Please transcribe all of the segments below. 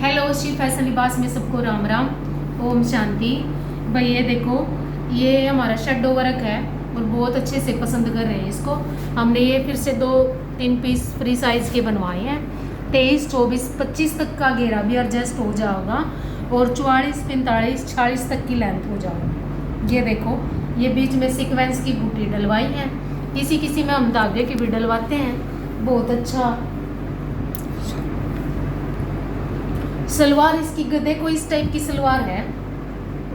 Hello, Shri fashion लिबास में सबको राम राम, ओम शांति। भाई ये देखो, ये हमारा शेडो वर्क है और बहुत अच्छे से पसंद कर रहे हैं इसको। हमने ये फिर से 2-3 पीस फ्री साइज के बनवाए हैं। 23, 24, 25 तक का घेरा भी एडजस्ट हो जाएगा और 44, 45, 46 तक की लेंथ हो जाएगी। ये देखो, ये बीच में सीक्वेंस की बूटी डलवाई है। किसी किसी में हम धागे की भी डलवाते हैं। बहुत अच्छा सलवार इसकी देखो, इस टाइप की सलवार है।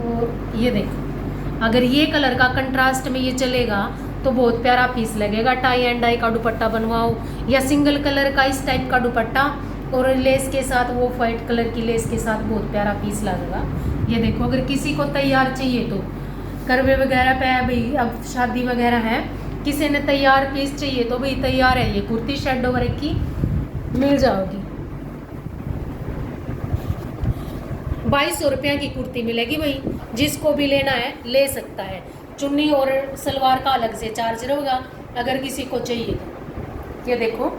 और ये देखो, अगर ये कलर का कंट्रास्ट में ये चलेगा तो बहुत प्यारा पीस लगेगा। टाई एंड डाई का दुपट्टा बनवाओ या सिंगल कलर का इस टाइप का दुपट्टा और लेस के साथ, वो वाइट कलर की लेस के साथ बहुत प्यारा पीस लगेगा। ये देखो, अगर किसी को तैयार चाहिए तो करवे वगैरह पे है भाई, अब शादी वगैरह है, किसी ने तैयार पीस चाहिए तो भाई तैयार है। ये कुर्ती शेडो वर्क की मिल जाओगी। 2200 रुपया की कुर्ती मिलेगी भाई। जिसको भी लेना है ले सकता है। चुन्नी और सलवार का अलग से चार्ज रहेगा अगर किसी को चाहिए तो। ये देखो,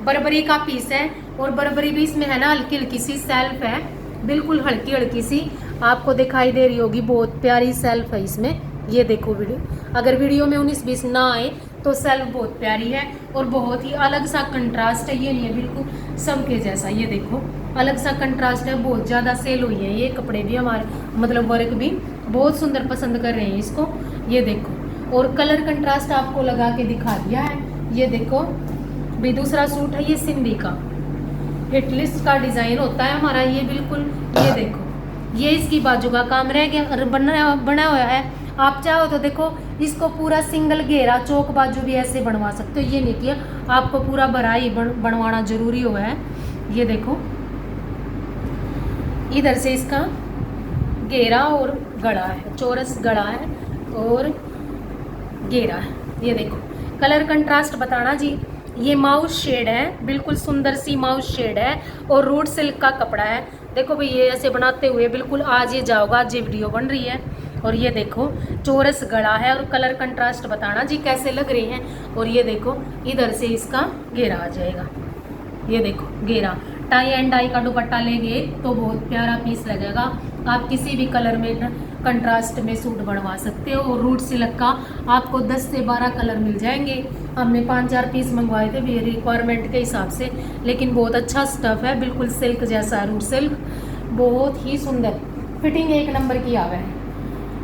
बरबरी का पीस है और बरबरी भी इसमें है ना, हल्की हल्की सी सेल्फ है, बिल्कुल हल्की हल्की सी आपको दिखाई दे रही होगी। बहुत प्यारी सेल्फ है इसमें। ये देखो वीडियो, अगर वीडियो में 19-20 ना आए तो सेल्फ बहुत प्यारी है और बहुत ही अलग सा कंट्रास्ट है। ये नहीं है बिल्कुल सबके जैसा। ये देखो, अलग सा कंट्रास्ट है। बहुत ज़्यादा सेल हुई है ये कपड़े भी हमारे, मतलब वर्क भी बहुत सुंदर पसंद कर रहे हैं इसको। ये देखो, और कलर कंट्रास्ट आपको लगा के दिखा दिया है। ये देखो भी, दूसरा सूट है ये सिंधी का हिटलिस्ट का डिज़ाइन होता है हमारा ये बिल्कुल। ये देखो, ये इसकी बाजू का काम रह गया, बना हुआ है। आप चाहो तो देखो, इसको पूरा सिंगल घेरा चौक बाजू भी ऐसे बनवा सकते हो। ये नहीं किया आपको पूरा भराई बनवाना जरूरी हुआ है। ये देखो, इधर से इसका घेरा और गड़ा है, चौरस गड़ा है और घेरा है। ये देखो, कलर कंट्रास्ट बताना जी। ये माउस शेड है, बिल्कुल सुंदर सी माउस शेड है और रूट सिल्क का कपड़ा है। देखो भाई, ये ऐसे बनाते हुए बिल्कुल आज ये जाओगा, आज ये वीडियो बन रही है। और ये देखो, चौरस गड़ा है और कलर कंट्रास्ट बताना जी कैसे लग रही हैं। और ये देखो, इधर से इसका घेरा आ जाएगा। ये देखो घेरा, टाई एंड डाई का दुपट्टा लेंगे तो बहुत प्यारा पीस लगेगा। आप किसी भी कलर में कंट्रास्ट में सूट बनवा सकते हो। और रूट सिल्क का आपको 10 से 12 कलर मिल जाएंगे। हमने 5-4 पीस मंगवाए थे भी रिक्वायरमेंट के हिसाब से, लेकिन बहुत अच्छा स्टफ है, बिल्कुल सिल्क जैसा रूट सिल्क, बहुत ही सुंदर फिटिंग एक नंबर की आवे है।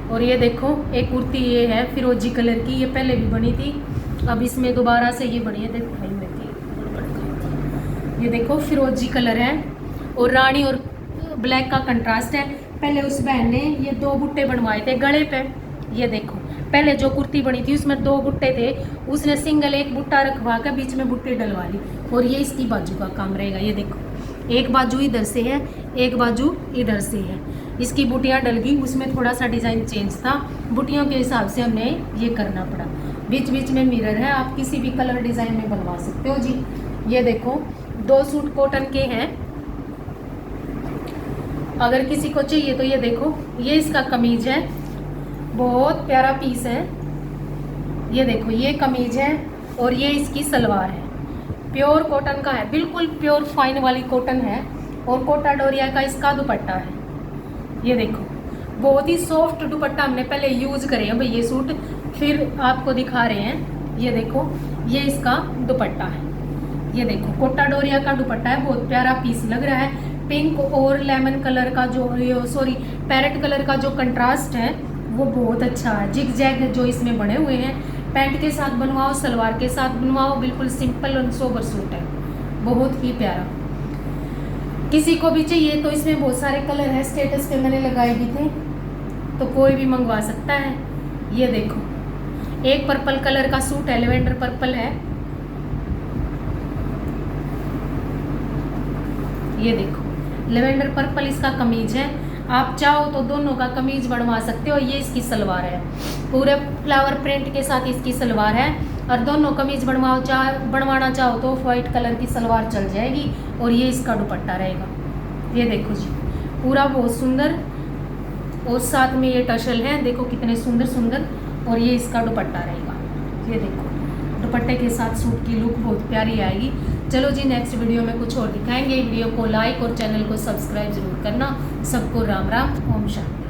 और ये देखो, एक कुर्ती ये है फिरोजी कलर की, ये पहले भी बनी थी, अब इसमें दोबारा से ये बनी है। देखो भाई, ये देखो फिरोजी कलर है और रानी और ब्लैक का कंट्रास्ट है। पहले उस बहन ने ये 2 बुट्टे बनवाए थे गले पे। ये देखो, पहले जो कुर्ती बनी थी उसमें 2 बुट्टे थे, उसने सिंगल एक बुट्टा रखवा कर बीच में बुट्टे डलवा ली। और ये इसकी बाजू का काम रहेगा। ये देखो, एक बाजू इधर से है, एक बाजू इधर से है। इसकी बुटियाँ डल गई, उसमें थोड़ा सा डिज़ाइन चेंज था, बुटियों के हिसाब से हमने ये करना पड़ा। बीच बीच में मिरर है, आप किसी भी कलर डिज़ाइन में बनवा सकते हो जी। ये देखो, 2 सूट कॉटन के हैं। अगर किसी को चाहिए तो ये देखो, ये इसका कमीज है, बहुत प्यारा पीस है। ये देखो, ये कमीज है और ये इसकी सलवार है। प्योर कॉटन का है, बिल्कुल प्योर फाइन वाली कॉटन है। और कोटा डोरिया का इसका दुपट्टा है। ये देखो, बहुत ही सॉफ्ट दुपट्टा हमने पहले यूज करे हैं भाई ये सूट, फिर आपको दिखा रहे हैं। ये देखो, ये इसका दुपट्टा है। ये देखो, कोटा डोरिया का दुपट्टा है, बहुत प्यारा पीस लग रहा है। पिंक और लेमन कलर का जो, पैरेट कलर का जो कंट्रास्ट है वो बहुत अच्छा है। जिग जैग जो इसमें बने हुए हैं, पैंट के साथ बनवाओ, सलवार के साथ बनवाओ, बिल्कुल सिंपल और सोबर सूट है, बहुत ही प्यारा। किसी को भी चाहिए तो इसमें बहुत सारे कलर है, स्टेटस पे मैंने लगाए भी थे, तो कोई भी मंगवा सकता है। ये देखो, एक पर्पल कलर का सूट है, लेवेंडर पर्पल है। ये देखो, लेवेंडर पर्पल इसका कमीज है। आप चाहो तो दोनों का कमीज बनवा सकते हो। ये इसकी सलवार है, पूरे फ्लावर प्रिंट के साथ इसकी सलवार है। और दोनों कमीज बनवाना चाहो तो वाइट कलर की सलवार चल जाएगी और ये इसका दुपट्टा रहेगा। ये देखो जी, पूरा बहुत सुंदर, और साथ में ये टशल है, देखो कितने सुंदर सुंदर। और ये इसका दुपट्टा रहेगा। ये देखो, दुपट्टे के साथ सूट की लुक बहुत प्यारी आएगी। चलो जी, नेक्स्ट वीडियो में कुछ और दिखाएंगे। वीडियो को लाइक और चैनल को सब्सक्राइब जरूर करना। सबको राम राम, ओम शांति।